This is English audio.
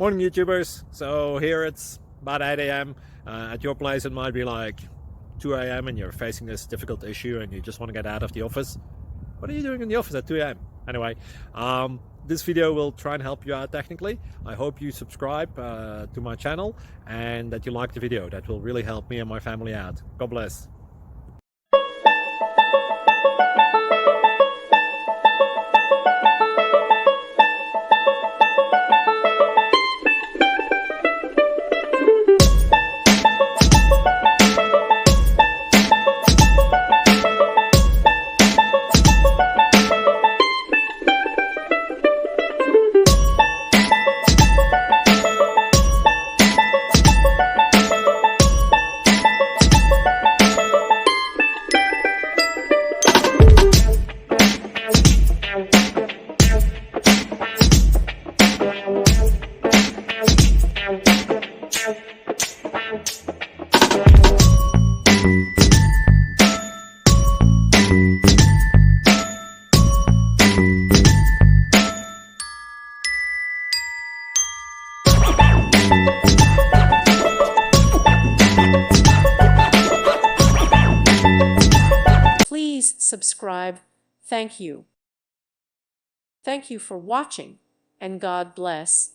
Morning YouTubers. So here it's about 8 a.m. At your place it might be like 2 a.m. and you're facing this difficult issue and you just want to get out of the office. What are you doing in the office at 2 a.m.? Anyway, this video will try and help you out technically. I hope you subscribe to my channel and that you like the video. That will really help me and my family out. God bless. Please subscribe. Thank you. Thank you for watching, and God bless.